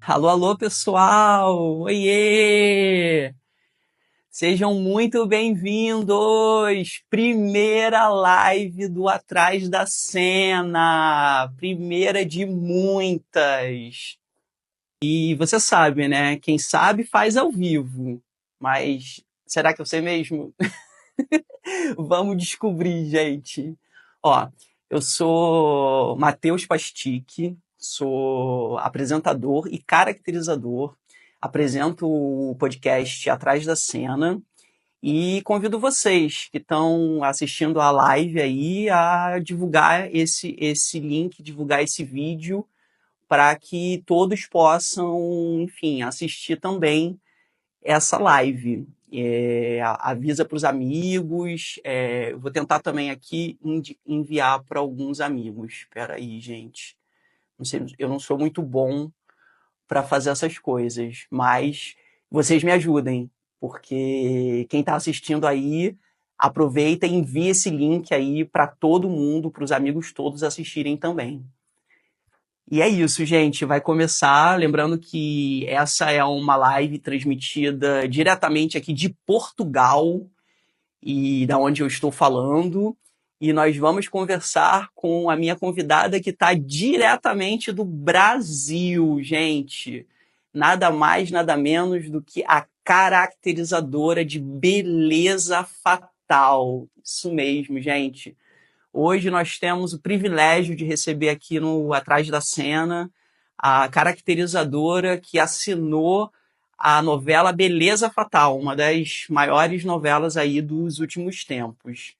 Alô, alô, pessoal! Oiê! Sejam muito bem-vindos! Primeira live do Atrás da Cena! Primeira de muitas! E você sabe, né? Quem sabe faz ao vivo. Mas será que eu sei mesmo? Vamos descobrir, gente. Ó, eu sou Matheus Pastic, sou apresentador e caracterizador. Apresento o podcast Atrás da Cena e convido vocês que estão assistindo a live aí a divulgar esse link, divulgar esse vídeo para que todos possam, enfim, assistir também essa live. Avisa para os amigos. Eu vou tentar também aqui enviar para alguns amigos. Espera aí, gente. Não sei, eu não sou muito bom para fazer essas coisas, mas vocês me ajudem, porque quem está assistindo aí, aproveita e envia esse link aí para todo mundo, para os amigos todos assistirem também. E é isso, gente. Vai começar. Lembrando que essa é uma live transmitida diretamente aqui de Portugal e da onde eu estou falando. E nós vamos conversar com a minha convidada que está diretamente do Brasil, gente. Nada mais, nada menos do que a caracterizadora de Beleza Fatal. Isso mesmo, gente. Hoje nós temos o privilégio de receber aqui no Atrás da Cena a caracterizadora que assinou a novela Beleza Fatal, uma das maiores novelas aí dos últimos tempos.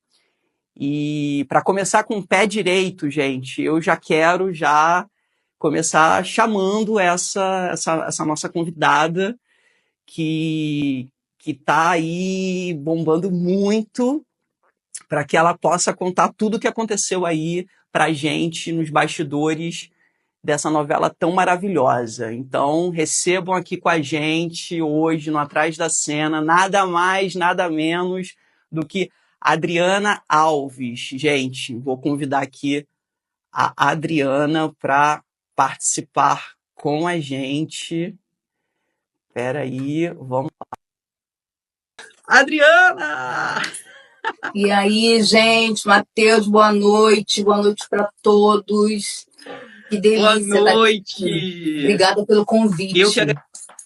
E para começar com o pé direito, gente, eu já quero começar chamando essa nossa convidada que está aí bombando muito, para que ela possa contar tudo o que aconteceu aí para a gente nos bastidores dessa novela tão maravilhosa. Então, recebam aqui com a gente hoje, no Atrás da Cena, nada mais, nada menos do que Adriana Alves. Gente, vou convidar aqui a Adriana para participar com a gente. Espera aí, vamos lá. Adriana! E aí, gente, Matheus, boa noite para todos. Que delícia Boa estar aqui. noite! Obrigada pelo convite. Eu que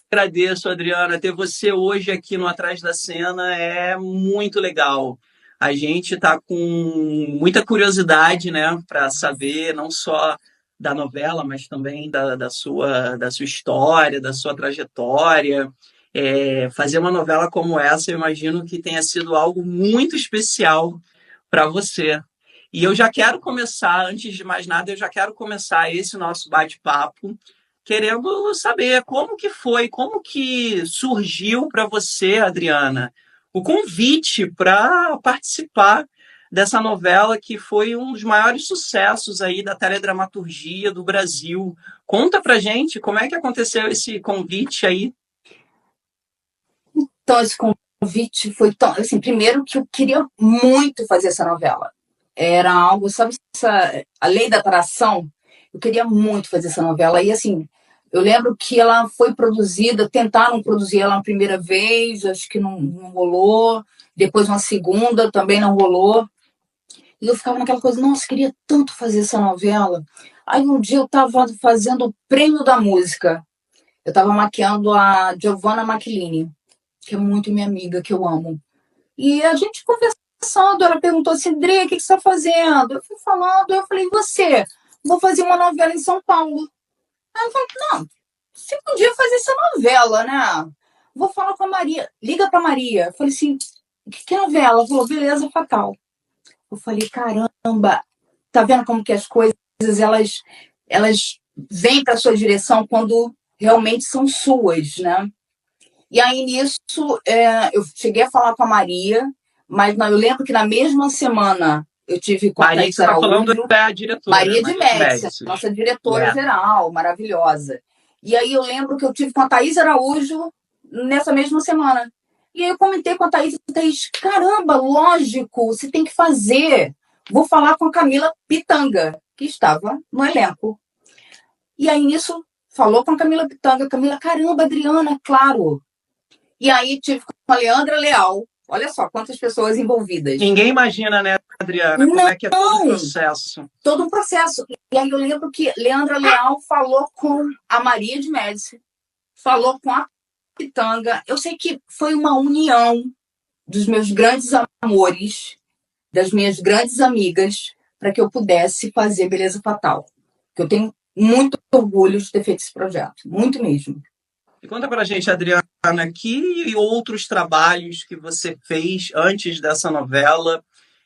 agradeço, Adriana. Ter você hoje aqui no Atrás da Cena é muito legal. A gente está com muita curiosidade, né, para saber não só da novela, mas também da sua história, da sua trajetória. Fazer uma novela como essa, eu imagino que tenha sido algo muito especial para você. E eu já quero começar, antes de mais nada, eu já quero começar esse nosso bate-papo querendo saber como que foi, como que surgiu para você, Adriana, o convite para participar dessa novela que foi um dos maiores sucessos aí da teledramaturgia do Brasil. Conta pra gente como é que aconteceu esse convite aí. Então, esse convite foi tão. Assim, primeiro que eu queria muito fazer essa novela. Era algo, sabe, a lei da atração? Eu queria muito fazer essa novela. E, assim, eu lembro que ela foi produzida, tentaram produzir ela uma primeira vez, acho que não rolou. Depois, uma segunda, também não rolou. E eu ficava naquela coisa, nossa, queria tanto fazer essa novela. Aí um dia eu estava fazendo o Prêmio da Música. Eu estava maquiando a Giovanna Maquilini, que é muito minha amiga, que eu amo. E a gente conversando, ela perguntou assim, André, o que você está fazendo? Eu fui falando, eu falei, e você? Vou fazer uma novela em São Paulo. Aí eu falei, não, você podia fazer essa novela, né? Vou falar com a Maria. Liga para Maria. Eu falei assim, que novela? Ela falou, Beleza Fatal. Eu falei, caramba, tá vendo como que as coisas, elas vêm para sua direção quando realmente são suas, né? E aí, nisso, eu cheguei a falar com a Maria, mas não, eu lembro que na mesma semana eu tive com a Maria, que Thaís você está Araújo. falando é a diretora. Maria de Médici, nossa diretora-geral, maravilhosa. E aí eu lembro que eu tive com a Thaís Araújo nessa mesma semana. E aí eu comentei com a Thaís, caramba, lógico, você tem que fazer. Vou falar com a Camila Pitanga, que estava no elenco. E aí nisso falou com a Camila Pitanga. Camila, caramba, Adriana, claro. E aí tive com a Leandra Leal. Olha só quantas pessoas envolvidas. Ninguém imagina, né, Adriana, como é que é todo o processo. Todo um processo. E aí eu lembro que Leandra Leal falou com a Maria de Médici, falou com a Pitanga. Eu sei que foi uma união dos meus grandes amores, das minhas grandes amigas, para que eu pudesse fazer Beleza Fatal. Eu tenho muito orgulho de ter feito esse projeto, muito mesmo. E conta pra gente, Adriana, que outros trabalhos que você fez antes dessa novela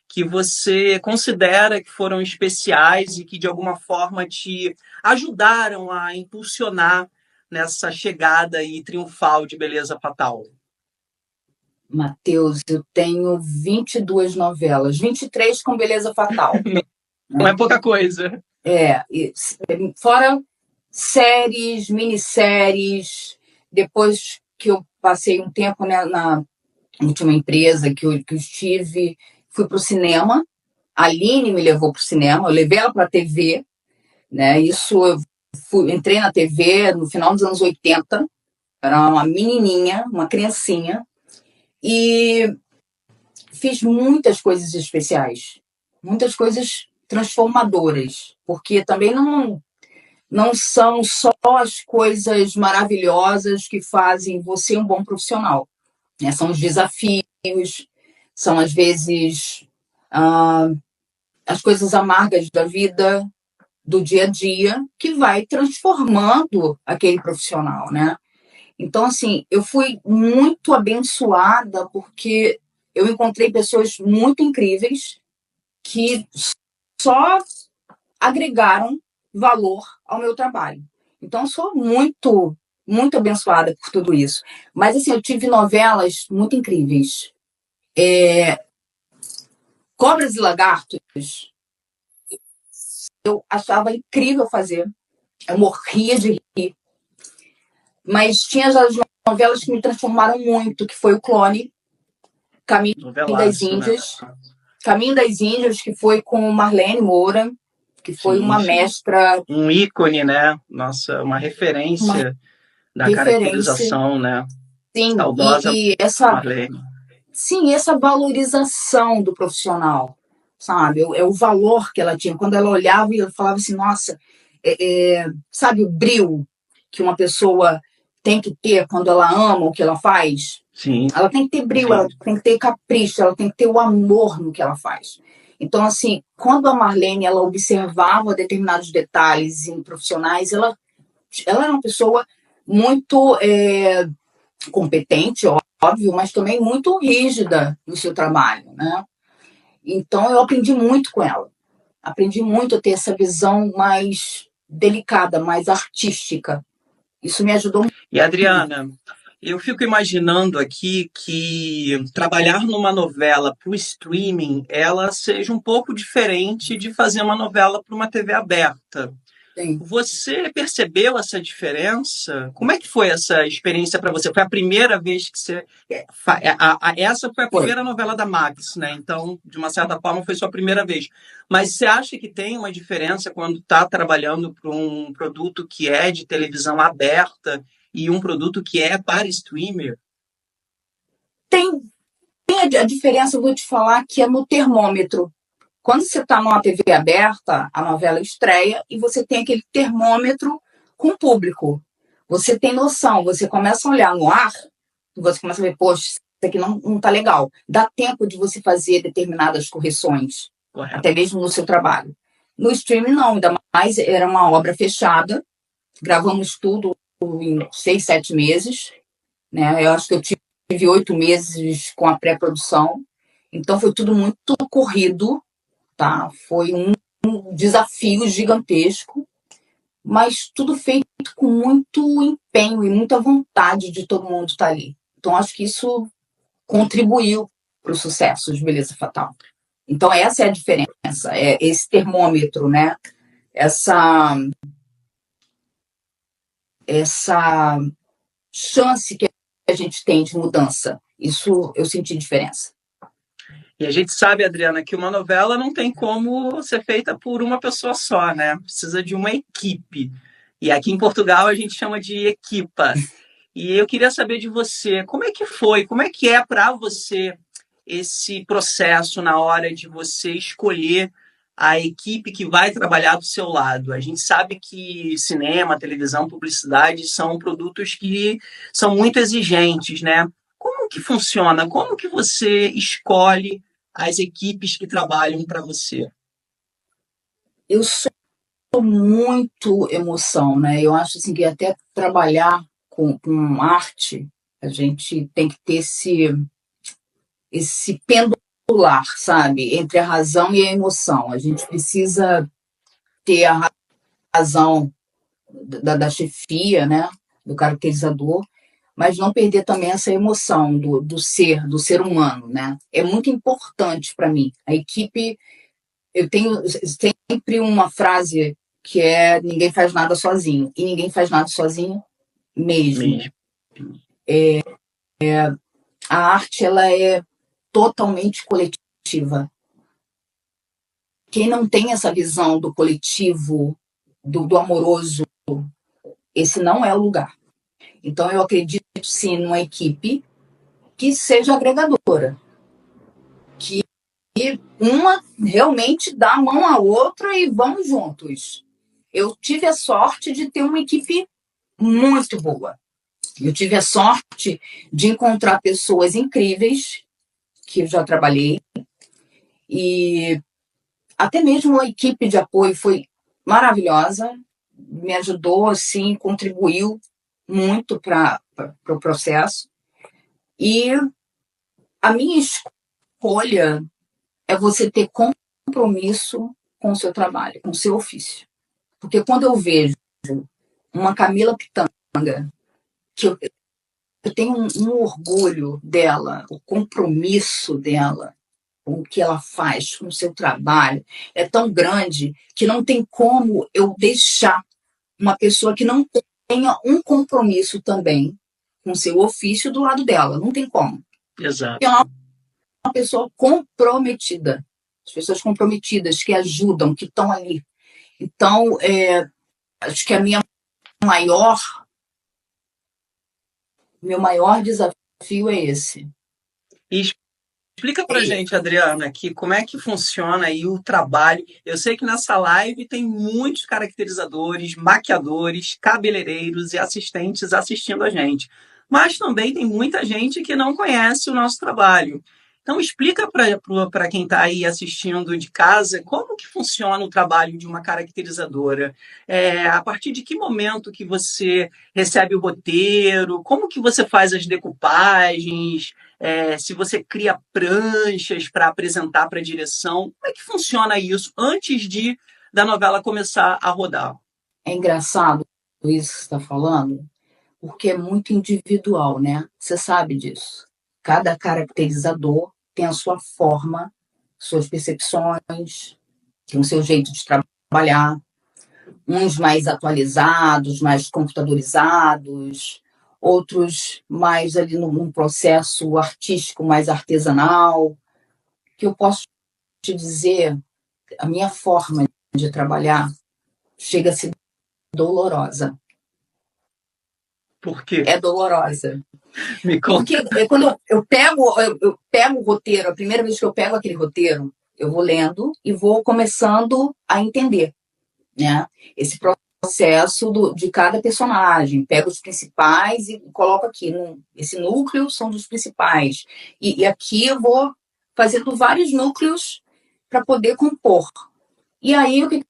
que você considera que foram especiais e que de alguma forma te ajudaram a impulsionar nessa chegada aí triunfal de Beleza Fatal? Matheus, eu tenho 22 novelas, 23 com Beleza Fatal. Não é pouca coisa. Fora séries, minisséries, depois que eu passei um tempo, né, na última empresa que eu estive, fui para o cinema. A Aline me levou para o cinema, eu levei ela para a TV, né? Isso eu entrei na TV no final dos anos 80, era uma menininha, uma criancinha, e fiz muitas coisas especiais, muitas coisas transformadoras, porque também não são só as coisas maravilhosas que fazem você um bom profissional, né? São os desafios, são às vezes as coisas amargas da vida, do dia a dia, que vai transformando aquele profissional, né? Então, assim, eu fui muito abençoada porque eu encontrei pessoas muito incríveis que só agregaram valor ao meu trabalho. Então, eu sou muito, muito abençoada por tudo isso. Mas, assim, eu tive novelas muito incríveis. Cobras e Lagartos, eu achava incrível fazer. Eu morria de rir. Mas tinha as novelas que me transformaram muito, que foi o Clone, Caminho das Índias. Né? Caminho das Índias, que foi com Marlene Moura, que foi uma mestra... Um ícone, né? Nossa, uma referência da caracterização, né? Sim, saudosa e essa... Marlene. Sim, essa valorização do profissional, sabe? É o valor que ela tinha. Quando ela olhava e falava assim, nossa, sabe o brio que uma pessoa tem que ter quando ela ama o que ela faz? Sim. Ela tem que ter brio, Sim. Ela tem que ter capricho, ela tem que ter o amor no que ela faz. Então, assim, quando a Marlene ela observava determinados detalhes em profissionais, ela era uma pessoa muito competente, óbvio, mas também muito rígida no seu trabalho, né? Então, eu aprendi muito com ela. Aprendi muito a ter essa visão mais delicada, mais artística. Isso me ajudou muito. E, Adriana, eu fico imaginando aqui que trabalhar numa novela para o streaming, ela seja um pouco diferente de fazer uma novela para uma TV aberta. Sim. Você percebeu essa diferença? Como é que foi essa experiência para você? Foi a primeira vez que você... Essa foi a primeira novela da Max, né? Então, de uma certa forma, foi sua primeira vez. Mas você acha que tem uma diferença quando está trabalhando para um produto que é de televisão aberta e um produto que é para streamer? Tem a diferença, eu vou te falar, que é no termômetro. Quando você está numa TV aberta, a novela estreia e você tem aquele termômetro com o público. Você tem noção, você começa a olhar no ar, você começa a ver, poxa, isso aqui não está legal. Dá tempo de você fazer determinadas correções, Correto. Até mesmo no seu trabalho. No streaming, não, ainda mais era uma obra fechada, gravamos tudo em 6, 7 meses, né? Eu acho que eu tive 8 meses com a pré-produção, então foi tudo muito corrido, tá? Foi um desafio gigantesco, mas tudo feito com muito empenho e muita vontade de todo mundo estar ali. Então, acho que isso contribuiu para o sucesso de Beleza Fatal. Então, essa é a diferença, é esse termômetro, né? Essa chance que a gente tem de mudança. Isso eu senti diferença. E a gente sabe, Adriana, que uma novela não tem como ser feita por uma pessoa só, né? Precisa de uma equipe. E aqui em Portugal a gente chama de equipa. E eu queria saber de você, como é que foi, como é que é para você esse processo na hora de você escolher a equipe que vai trabalhar do seu lado? A gente sabe que cinema, televisão, publicidade são produtos que são muito exigentes, né? Como que funciona? Como que você escolhe as equipes que trabalham para você? Eu sou muito emoção, né? Eu acho assim que até trabalhar com arte, a gente tem que ter esse pendular, sabe? Entre a razão e a emoção. A gente precisa ter a razão da chefia, né? Do caracterizador, mas não perder também essa emoção do ser humano, né? É muito importante para mim. A equipe, eu tenho sempre uma frase que é: ninguém faz nada sozinho, e ninguém faz nada sozinho mesmo. Mesmo. A arte, ela é totalmente coletiva. Quem não tem essa visão do coletivo, do amoroso, esse não é o lugar. Então, eu acredito, sim, numa equipe que seja agregadora, que uma realmente dá a mão à outra e vamos juntos. Eu tive a sorte de ter uma equipe muito boa. Eu tive a sorte de encontrar pessoas incríveis que eu já trabalhei, e até mesmo a equipe de apoio foi maravilhosa, me ajudou, assim, contribuiu muito para o processo. E a minha escolha é você ter compromisso com o seu trabalho, com o seu ofício. Porque quando eu vejo uma Camila Pitanga, que eu tenho um orgulho dela, o compromisso dela com o que ela faz, com o seu trabalho, é tão grande que não tem como eu deixar uma pessoa que não tenha um compromisso também com o seu ofício do lado dela. Não tem como. Exato. É uma pessoa comprometida. As pessoas comprometidas, que ajudam, que estão ali. Então, acho que meu maior desafio é esse. E explica pra gente, Adriana, que como é que funciona aí o trabalho. Eu sei que nessa live tem muitos caracterizadores, maquiadores, cabeleireiros e assistentes assistindo a gente. Mas também tem muita gente que não conhece o nosso trabalho. Então explica para quem está aí assistindo de casa como que funciona o trabalho de uma caracterizadora. A partir de que momento que você recebe o roteiro? Como que você faz as decupagens? Se você cria pranchas para apresentar para a direção, como é que funciona isso antes da novela começar a rodar? É engraçado isso que você está falando, porque é muito individual, né? Você sabe disso. Cada caracterizador tem a sua forma, suas percepções, tem o seu jeito de trabalhar. Uns mais atualizados, mais computadorizados, outros mais ali num processo artístico mais artesanal. Que eu posso te dizer, a minha forma de trabalhar chega a ser dolorosa. Por quê? É dolorosa. Me Porque conta. quando eu pego o roteiro, a primeira vez que eu pego aquele roteiro, eu vou lendo e vou começando a entender, né? Esse processo de cada personagem. Pego os principais e coloco aqui. Esse núcleo são dos principais. E aqui eu vou fazendo vários núcleos para poder compor. E aí, o que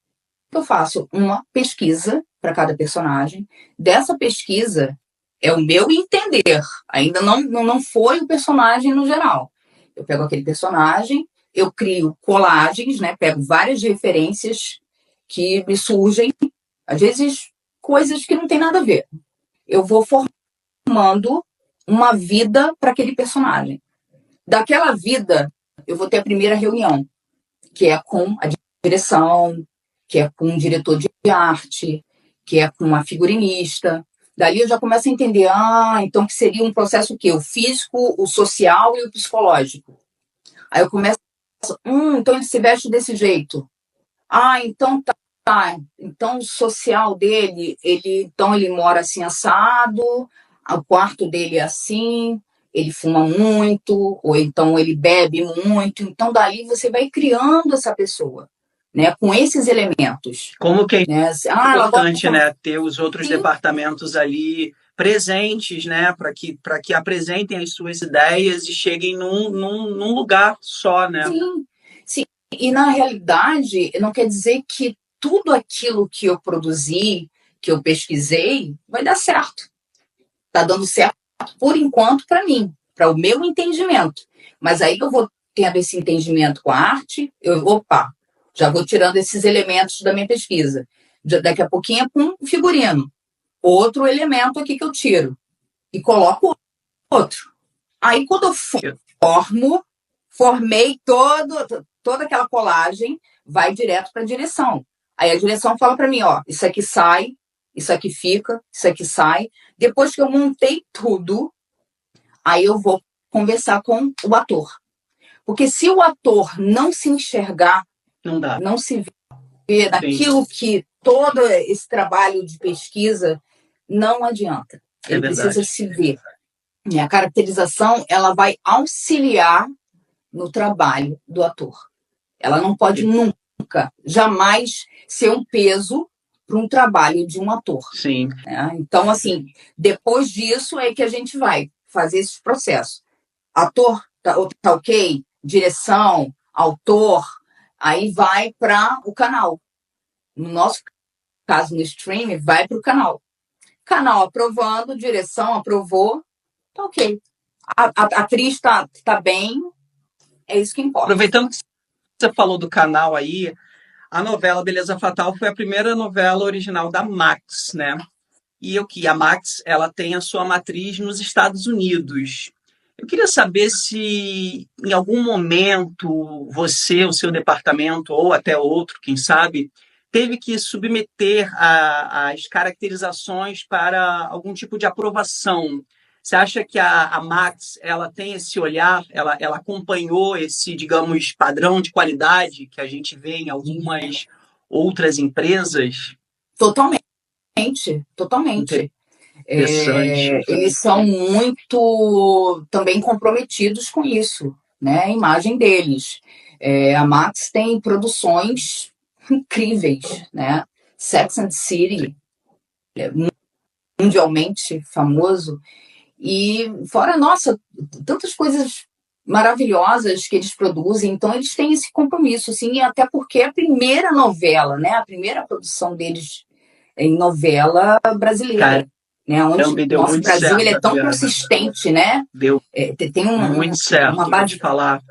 eu faço? Uma pesquisa para cada personagem. Dessa pesquisa, é o meu entender. Ainda não foi o personagem no geral. Eu pego aquele personagem, eu crio colagens, né? Pego várias referências que me surgem, às vezes coisas que não tem nada a ver. Eu vou formando uma vida para aquele personagem. Daquela vida, eu vou ter a primeira reunião, que é com a direção, que é com o diretor de arte, que é com a figurinista. Dali eu já começo a entender, então que seria um processo o quê? O físico, o social e o psicológico. Aí eu começo, então ele se veste desse jeito. Então tá. Então, o social dele, ele mora assim assado, o quarto dele é assim, ele fuma muito, ou então ele bebe muito. Então, dali você vai criando essa pessoa, né, com esses elementos. Como que é Né? importante, né, ter os outros Sim. departamentos ali presentes, né, para que apresentem as suas ideias e cheguem num lugar só, né? Sim, sim. E na realidade, não quer dizer que tudo aquilo que eu produzi, que eu pesquisei, vai dar certo. Está dando certo por enquanto para mim, para o meu entendimento. Mas aí eu vou tendo esse entendimento com a arte, já vou tirando esses elementos da minha pesquisa. Daqui a pouquinho é com figurino. Outro elemento aqui que eu tiro e coloco outro. Aí quando eu formei toda aquela colagem, vai direto para a direção. Aí a direção fala para mim, ó, isso aqui sai, isso aqui fica, isso aqui sai. Depois que eu montei tudo, aí eu vou conversar com o ator. Porque se o ator não se enxergar, não dá, não se vê naquilo que todo esse trabalho de pesquisa, não adianta. Ele precisa se ver. E a caracterização, ela vai auxiliar no trabalho do ator. Ela não pode nunca, jamais ser um peso para um trabalho de um ator. Sim. Então, assim, depois disso é que a gente vai fazer esses processos. Ator, tá ok? Direção, autor, aí vai para o canal. No nosso caso, no streaming, vai para o canal. Canal aprovando, direção aprovou, tá ok. A atriz tá bem, é isso que importa. Aproveitando que você falou do canal aí, a novela Beleza Fatal foi a primeira novela original da Max, né? E a Max, ela tem a sua matriz nos Estados Unidos. Eu queria saber se em algum momento você, o seu departamento, ou até outro, quem sabe, teve que submeter as caracterizações para algum tipo de aprovação. Você acha que a Max, ela tem esse olhar, ela acompanhou esse, digamos, padrão de qualidade que a gente vê em algumas outras empresas? Totalmente. Eles são muito também comprometidos com isso, né? A imagem deles. A Max tem produções incríveis, né? Sex and the City, mundialmente famoso. E fora, nossa, tantas coisas maravilhosas que eles produzem, então eles têm esse compromisso, assim, até porque é a primeira novela, né? A primeira produção deles em novela brasileira. Né, onde o nosso Brasil certo, ele é tão consistente, né? Tem muito certo, uma base de falar.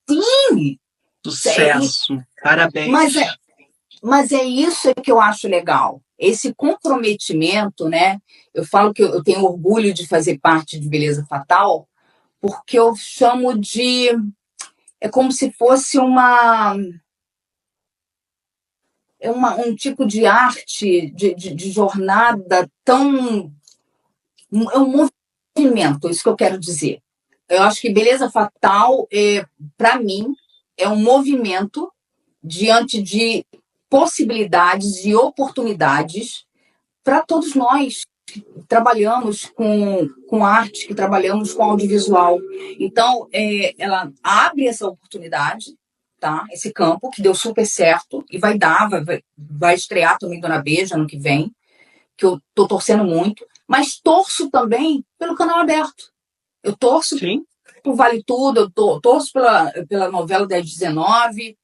Sim! Sucesso! Parabéns! Mas é isso que eu acho legal. Esse comprometimento, né? Eu falo que eu tenho orgulho de fazer parte de Beleza Fatal, porque eu chamo de... É como se fosse um tipo de arte, de jornada tão... É um movimento, isso que eu quero dizer. Eu acho que Beleza Fatal, para mim, é um movimento diante de possibilidades e oportunidades para todos nós que trabalhamos com arte, que trabalhamos com audiovisual. Então, ela abre essa oportunidade, tá? Esse campo, que deu super certo, e vai estrear também Dona Beija ano que vem, que eu estou torcendo muito, mas torço também pelo canal aberto. Eu torço por Vale Tudo, eu torço pela novela 1019,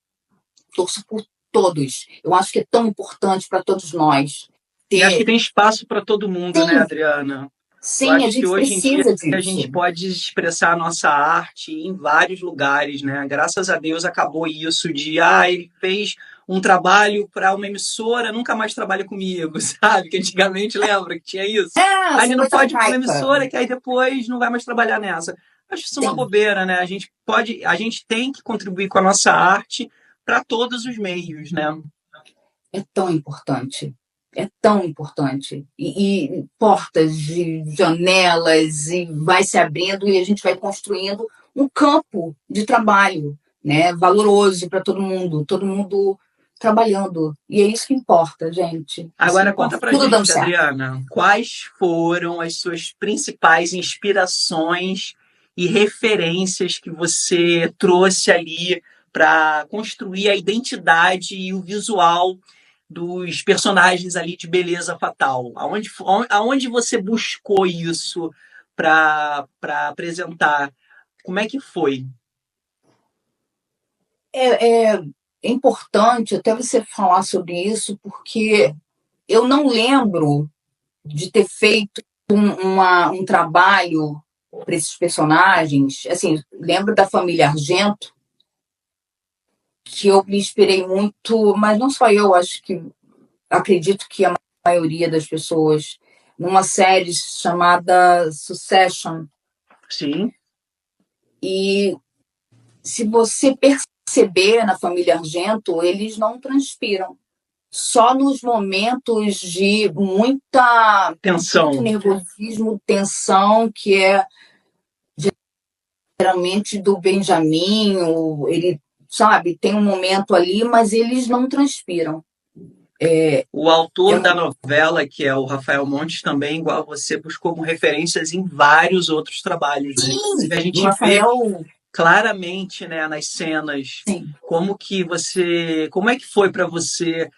torço por todos. Eu acho que é tão importante para todos nós. E acho que tem espaço para todo mundo, né, Adriana? Sim, a gente precisa disso. A gente pode expressar a nossa arte em vários lugares, né? Graças a Deus acabou isso de, ele fez um trabalho para uma emissora, nunca mais trabalha comigo, sabe? Que antigamente, lembra que tinha isso? Aí ele não pode ir para uma emissora, que aí depois não vai mais trabalhar nessa. Acho isso uma bobeira, né? A gente tem que contribuir com a nossa arte para todos os meios, né? É tão importante. É tão importante. E portas e janelas, e vai se abrindo e a gente vai construindo um campo de trabalho, né, valoroso para todo mundo. Todo mundo trabalhando. E é isso que importa, gente. Agora conta pra Tudo dando gente, certo. Adriana, quais foram as suas principais inspirações e referências que você trouxe ali para construir a identidade e o visual dos personagens ali de Beleza Fatal? Aonde você buscou isso para apresentar? Como é que foi? É importante até você falar sobre isso, porque eu não lembro de ter feito um trabalho para esses personagens. Assim, lembro da família Argento, que eu me inspirei muito, mas não só eu, acho que acredito que a maioria das pessoas, numa série chamada Succession. Sim. E se você perceber na família Argento, eles não transpiram. Só nos momentos de Tensão. muito nervosismo, tensão, que é geralmente do Benjamin, ele, sabe, tem um momento ali, mas eles não transpiram. O autor da novela, que é o Rafael Montes, também, igual você, buscou como referências em vários outros trabalhos. Né? Inclusive, a gente vê claramente, né, nas cenas, sim, como é que foi para você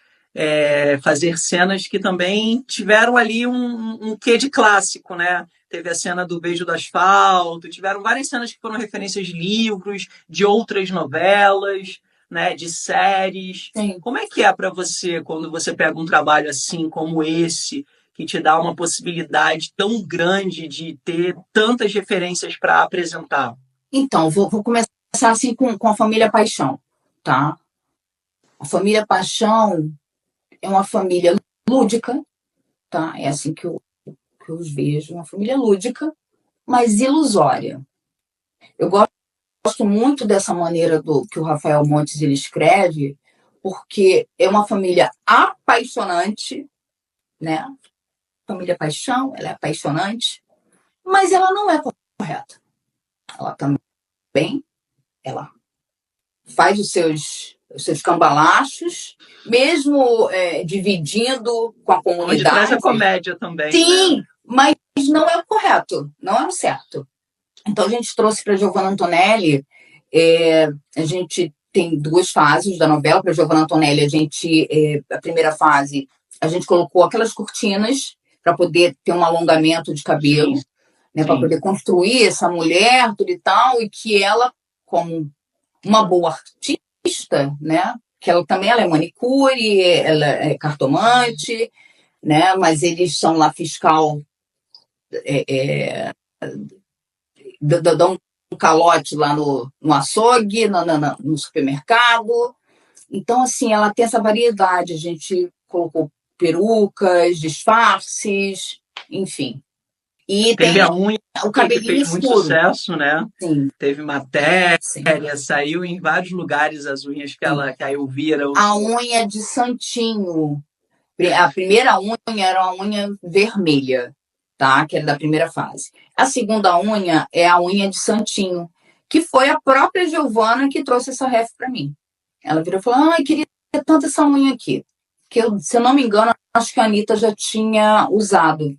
fazer cenas que também tiveram ali um quê de clássico, né? Teve a cena do beijo do asfalto, tiveram várias cenas que foram referências de livros, de outras novelas, né, de séries. sim. Como é que é para você quando você pega um trabalho assim como esse, que te dá uma possibilidade tão grande de ter tantas referências para apresentar? Então, vou começar assim com a família Paixão, tá? A família Paixão é uma família lúdica, tá? É assim que eu os vejo, uma família lúdica, mas ilusória. Eu gosto muito dessa maneira que o Rafael Montes ele escreve, porque é uma família apaixonante, né? Família Paixão, ela é apaixonante, mas ela não é correta. Ela também, ela faz os seus cambalachos, mesmo dividindo com a comunidade. Onde traz a comédia também. Sim, né? mas não é o correto, não é o certo. Então a gente trouxe para Giovanna Antonelli, a gente tem duas fases da novela. Para Giovanna Antonelli, a primeira fase, a gente colocou aquelas cortinas para poder ter um alongamento de cabelo, né, para poder construir essa mulher, tudo e tal, e que ela, como uma boa artista, né, que ela é manicure, ela é cartomante, né, mas eles são lá fiscal, dão um calote lá no açougue, no supermercado. Então, assim, ela tem essa variedade. A gente colocou perucas, disfarces, enfim. E teve a unha o cabelinho que fez escuro. muito sucesso, né? Sim. Teve matéria, Sim. saiu em vários lugares as unhas que a Elvira... A unha de santinho. A primeira unha era uma unha vermelha, tá? Que era da primeira fase. A segunda unha é a unha de santinho, que foi a própria Giovanna que trouxe essa ref para mim. Ela virou e falou: ai, queria tanto essa unha aqui. Que se eu não me engano, acho que a Anitta já tinha usado.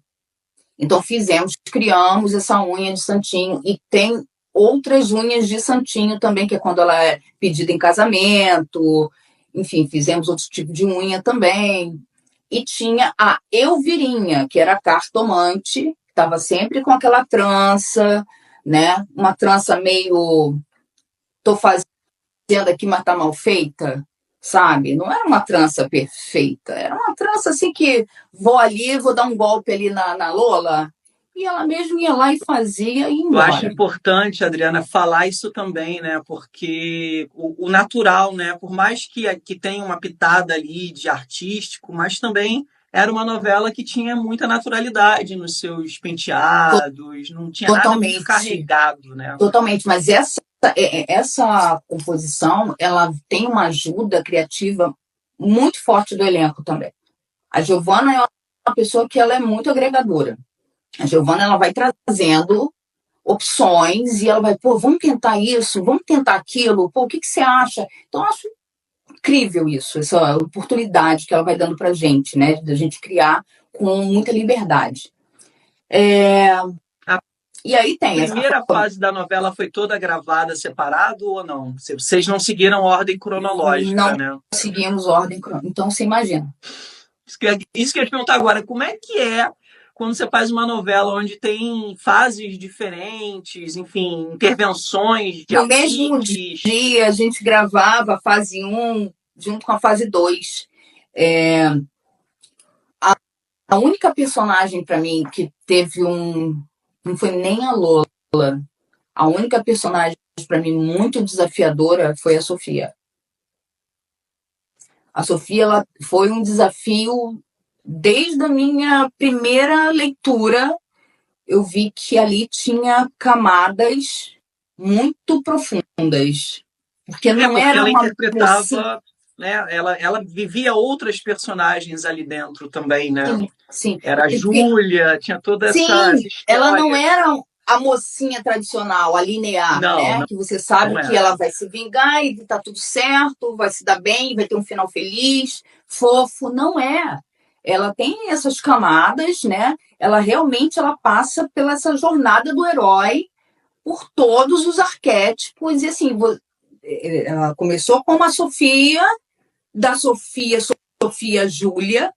Então criamos essa unha de santinho. E tem outras unhas de santinho também, que é quando ela é pedida em casamento. Enfim, fizemos outro tipo de unha também. E tinha a Elvirinha, que era a cartomante, que estava sempre com aquela trança, né? Uma trança meio... Tô fazendo aqui, mas tá mal feita, sabe? Não era uma trança perfeita, era uma trança assim que vou dar um golpe ali na Lola, e ela mesmo ia lá e fazia e ia embora. Eu acho importante, Adriana, falar isso também, né? Porque o natural, né? Por mais que tenha uma pitada ali de artístico, mas também era uma novela que tinha muita naturalidade nos seus penteados, não tinha nada muito carregado, né? Totalmente, mas essa composição, ela tem uma ajuda criativa muito forte do elenco também. A Giovanna é uma pessoa que ela é muito agregadora. A Giovanna, ela vai trazendo opções e ela vai, pô, vamos tentar isso, vamos tentar aquilo, pô, o que você acha? Então, eu acho incrível isso, essa oportunidade que ela vai dando pra gente, né? Da gente criar com muita liberdade. A E aí tem essa. primeira fase da novela foi toda gravada separado ou não? Vocês não seguiram ordem cronológica, Não né? seguimos ordem cronológica. Então, você imagina. Isso que eu ia te perguntar agora, como é que é quando você faz uma novela onde tem fases diferentes, enfim, intervenções de No mesmo apliques? dia, a gente gravava a fase 1 junto com a fase 2. A única personagem para mim que teve um. Não foi nem a Lola. A única personagem para mim muito desafiadora foi a Sofia. A Sofia, ela foi um desafio desde a minha primeira leitura. Eu vi que ali tinha camadas muito profundas. Porque não Porque era ela uma mocinha. interpretava, né? Ela vivia outras personagens ali dentro também, né? Sim, sim. Era a Porque, Júlia, tinha toda essa sim, ela não história. era a mocinha tradicional, a linear, Não, né? não, Que você sabe não que era. ela vai se vingar e tá tudo certo, vai se dar bem, vai ter um final feliz, fofo. Não é. Ela tem essas camadas, né? Ela realmente ela passa pela essa jornada do herói por todos os arquétipos. E assim, ela começou com uma Sofia, da Sofia, Sofia Júlia,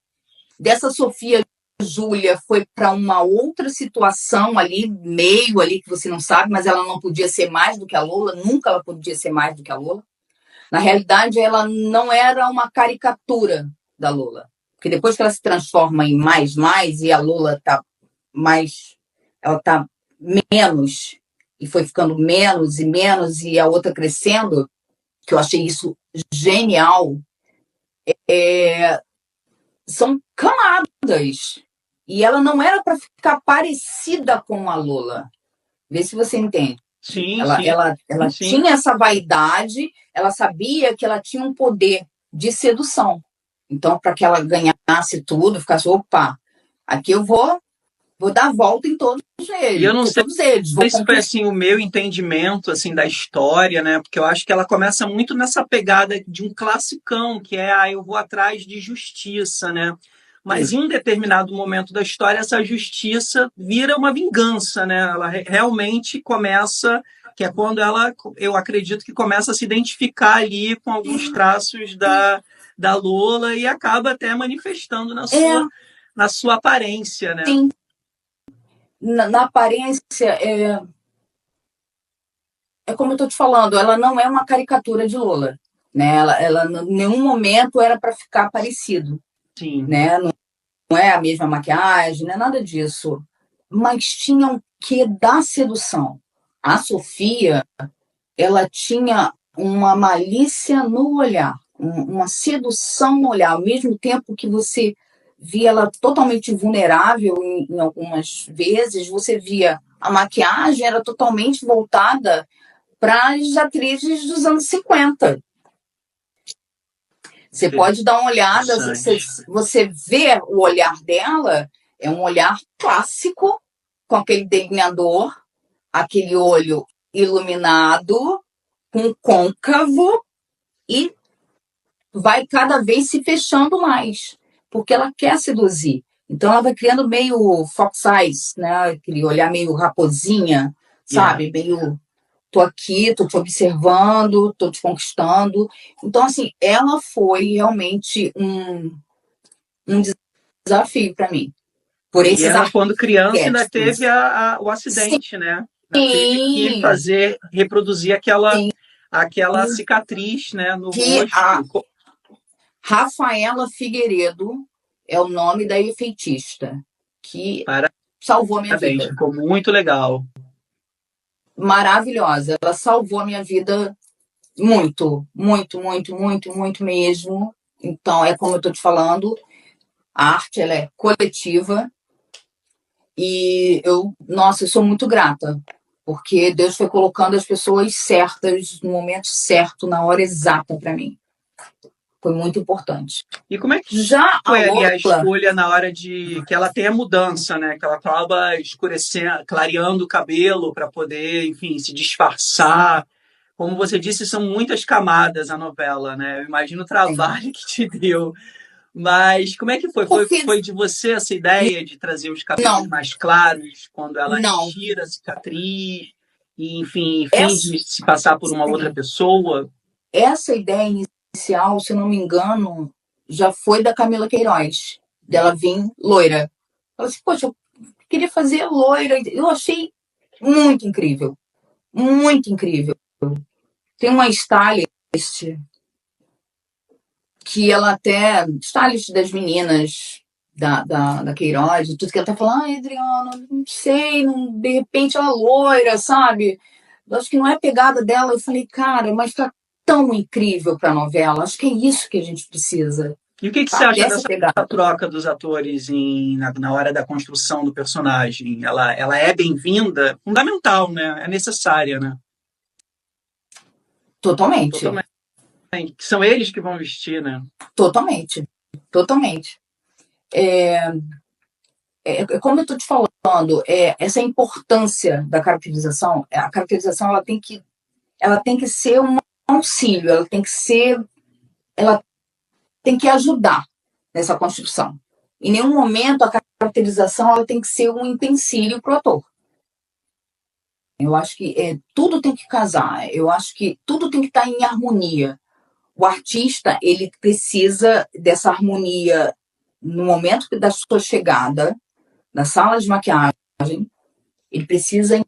dessa Sofia Júlia foi para uma outra situação ali, meio ali, que você não sabe, mas ela não podia ser mais do que a Lola, nunca ela podia ser mais do que a Lola. Na realidade, ela não era uma caricatura da Lola. Porque depois que ela se transforma em mais, e a Lola tá mais. Ela tá menos, e foi ficando menos e menos, e a outra crescendo, que eu achei isso genial, são camadas. E ela não era para ficar parecida com a Lola. Vê se você entende. Sim, Ela, sim, ela, ela sim. tinha essa vaidade, ela sabia que ela tinha um poder de sedução. Então, para que ela ganhasse tudo, ficasse, opa, aqui eu vou dar a volta em todos E eu eles, não sei todos eles, vou se foi conquistar. assim o meu entendimento assim da história, né? Porque eu acho que ela começa muito nessa pegada de um classicão, que é eu vou atrás de justiça, né? Mas em um determinado momento da história essa justiça vira uma vingança, né? Ela realmente começa, que é quando ela, eu acredito que começa a se identificar ali com alguns traços da Lola e acaba até manifestando na sua aparência, né? Sim, na aparência, é como eu estou te falando, ela não é uma caricatura de Lola. Né? Ela em nenhum momento era para ficar parecido. Sim. Né? Não é a mesma maquiagem, não é nada disso. Mas tinha um quê da sedução. A Sofia, ela tinha uma malícia no olhar, uma sedução no olhar, ao mesmo tempo que você via ela totalmente vulnerável em algumas vezes, você via a maquiagem era totalmente voltada para as atrizes dos anos 50. Você pode dar uma olhada, você vê o olhar dela, é um olhar clássico, com aquele delineador, aquele olho iluminado, com côncavo, e vai cada vez se fechando mais, porque ela quer seduzir. Então ela vai criando meio fox eyes, né? Aquele olhar meio raposinha, sabe? Yeah. Meio tô aqui, tô te observando, tô te conquistando. Então, assim, ela foi realmente um desafio para mim. Por E esses ela, quando criança, ainda arquétipos. teve o acidente, né? Ainda teve que Sim, reproduzir aquela, sim. aquela cicatriz, né, no Que a rosto. Rafaela Figueiredo é o nome da efeitista que salvou a minha Parabéns, vida. ficou muito legal. Maravilhosa. Ela salvou a minha vida muito, muito, muito, muito, muito mesmo. Então, é como eu estou te falando, a arte ela é coletiva e eu sou muito grata, porque Deus foi colocando as pessoas certas no momento certo, na hora exata para mim. Foi muito importante. E como é que Já foi a ali a Lola, escolha na hora de que ela tem a mudança, né? Que ela acaba escurecendo, clareando o cabelo para poder, enfim, se disfarçar. como você disse, são muitas camadas a novela, né? Eu imagino o Sim. trabalho que te deu. Mas como é que foi? Foi, Porque, foi de você essa ideia de trazer os capítulos não, mais claros, quando ela não. tira a cicatriz e, enfim, Essa, finge se passar por uma outra sim, pessoa? essa ideia inicial, se eu não me engano, já foi da Camila Queiroz, dela vir loira. Ela disse, poxa, eu queria fazer loira. Eu achei muito incrível. Muito incrível. Tem uma stylist que ela até, stylist das meninas da Queiroz, tudo que ela até falou, ah, Adriana, não sei, não, de repente ela loira, sabe? Eu acho que não é pegada dela. Eu falei, cara, mas tá tão incrível pra novela. Acho que é isso que a gente precisa, E o que, que você sabe? acha Dessa dessa pegada. troca dos atores na hora da construção do personagem? Ela é bem-vinda? Fundamental, né? É necessária, né? Totalmente. Totalmente. São eles que vão vestir, né? Totalmente. Totalmente. Como eu estou te falando, essa importância da caracterização, a caracterização ela tem que ser um auxílio, ela tem que ajudar nessa construção. Em nenhum momento a caracterização ela tem que ser um empecilho para o ator. Eu acho que tudo tem que casar, eu acho que tudo tem que estar em harmonia. O artista ele precisa dessa harmonia no momento da sua chegada na sala de maquiagem. Ele precisa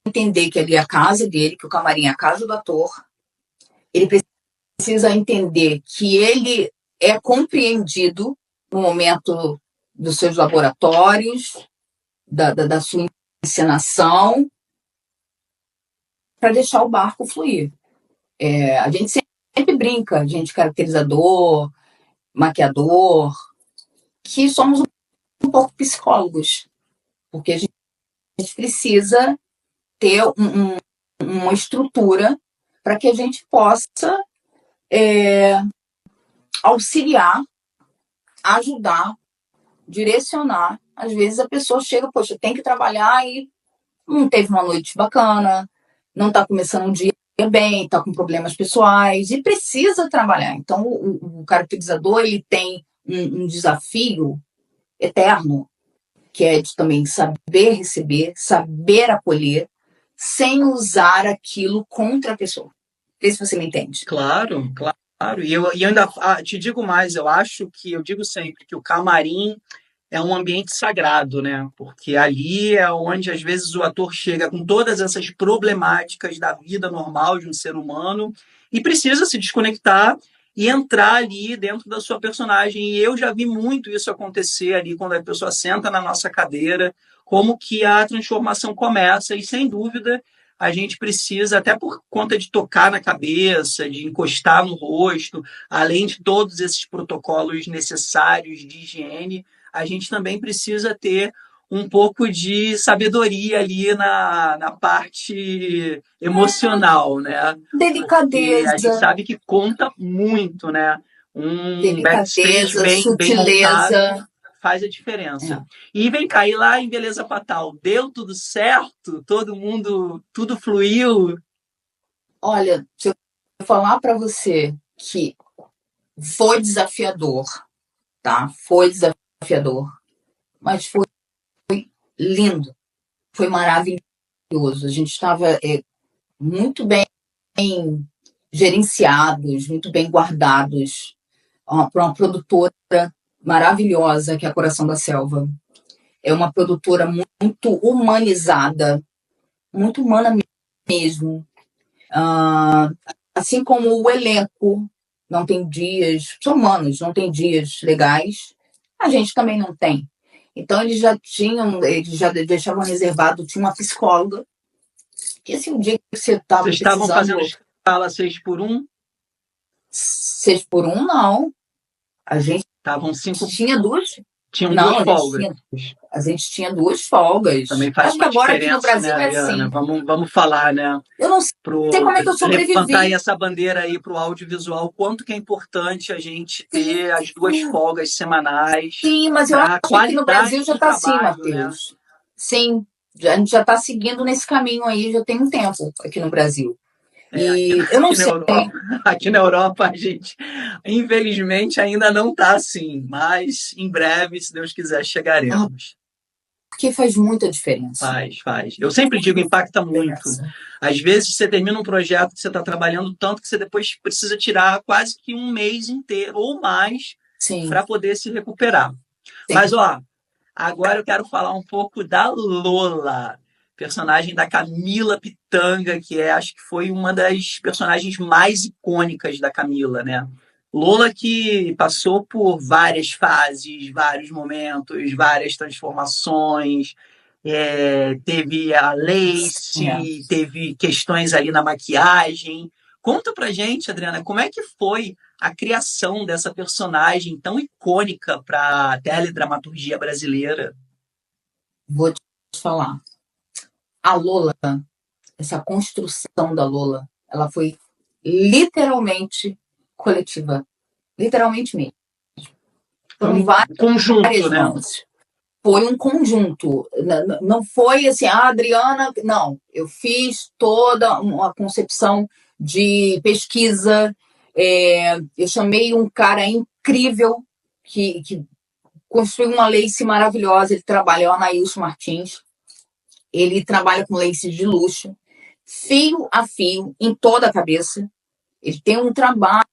entender que ali é a casa dele, que o camarim é a casa do ator. Ele precisa entender que ele é compreendido no momento dos seus laboratórios, da sua encenação, para deixar o barco fluir. A gente sempre brinca, a gente caracterizador, maquiador, que somos um pouco psicólogos, porque a gente precisa ter uma estrutura para que a gente possa auxiliar, ajudar, direcionar. Às vezes a pessoa chega, poxa, tem que trabalhar e não teve uma noite bacana, não está começando um dia bem, está com problemas pessoais e precisa trabalhar. Então, o caracterizador ele tem um desafio eterno, que é de também saber receber, saber acolher, sem usar aquilo contra a pessoa. Vê se você me entende. Claro, claro. E eu ainda te digo mais, eu digo sempre que o camarim é um ambiente sagrado, né? Porque ali é onde às vezes o ator chega com todas essas problemáticas da vida normal de um ser humano e precisa se desconectar e entrar ali dentro da sua personagem. E eu já vi muito isso acontecer ali quando a pessoa senta na nossa cadeira, como que a transformação começa e sem dúvida a gente precisa, até por conta de tocar na cabeça, de encostar no rosto, além de todos esses protocolos necessários de higiene, a gente também precisa ter um pouco de sabedoria ali na parte emocional, né? Porque a gente Delicadeza, sabe que conta muito, né? Um backstage delicadeza, bem montado sutileza. faz a diferença. É. E vem cá, e lá em Beleza Fatal, deu tudo certo? Todo mundo, tudo fluiu? Olha, se eu falar para você que foi desafiador, tá? Foi desafiador, mas foi lindo, foi maravilhoso. A gente estava muito bem gerenciados, muito bem guardados para uma produtora maravilhosa que é a Coração da Selva. É uma produtora muito humanizada, muito humana mesmo. Assim como o elenco não tem dias, são humanos, não tem dias legais, a gente também não tem. Então eles já deixavam reservado, tinha uma psicóloga, que assim, o dia que você estava Vocês estavam fazendo precisando, escala 6 por 1? 6 por 1, não. A gente Estavam cinco, tinha duas. tinham Não, duas folgas. a gente tinha duas folgas. Também faz Acho que uma agora aqui no diferença, né, Brasil é Ariana? assim. Vamos falar, né? Eu não sei como é que eu Levantar aí sobrevivi. essa bandeira aí para o audiovisual, quanto que é importante a gente Sim, ter as duas folgas semanais sim, mas eu para a acho que aqui no Brasil qualidade já do está assim, trabalho, né? Matheus. Sim, a gente já está seguindo nesse caminho aí, já tem um tempo aqui no Brasil. E eu não Aqui na sei. Europa, aqui na Europa, a gente, infelizmente, ainda não está assim, mas em breve, se Deus quiser, chegaremos. Porque faz muita diferença. Faz. Eu sempre digo, impacta muito. Às vezes você termina um projeto que você está trabalhando tanto que você depois precisa tirar quase que um mês inteiro ou mais Sim, para poder se recuperar. sim. Mas, ó, agora eu quero falar um pouco da Lola, personagem da Camila Pitanga, que acho que foi uma das personagens mais icônicas da Camila, né? Lola que passou por várias fases, vários momentos, várias transformações, teve a Lace, teve questões ali na maquiagem. Conta pra gente, Adriana, como é que foi a criação dessa personagem tão icônica para a teledramaturgia brasileira? Vou te falar. A Lola, essa construção da Lola, ela foi literalmente coletiva. Literalmente mesmo. Foram várias Conjunto, né? mãos. Foi um conjunto. Não foi assim, a Adriana. Não, eu fiz toda uma concepção de pesquisa. Eu chamei um cara incrível que construiu uma lace maravilhosa. Ele trabalha, é o Anaílson Martins. Ele trabalha com lace de luxo, fio a fio, em toda a cabeça. Ele tem um trabalho,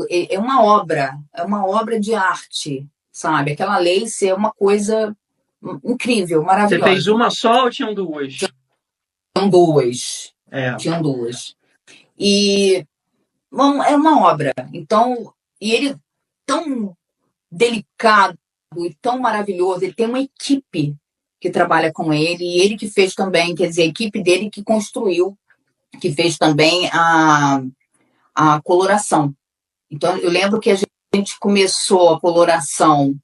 é uma obra de arte, sabe? Aquela lace é uma coisa incrível, Você maravilhosa. fez uma só ou tinham duas? Tinham duas. É. Tinham duas. E é uma obra. Então, e ele tão delicado e tão maravilhoso, ele tem uma equipe que trabalha com ele, e ele que fez também, quer dizer, a equipe dele que construiu, que fez também a coloração. Então, eu lembro que a gente começou a coloração,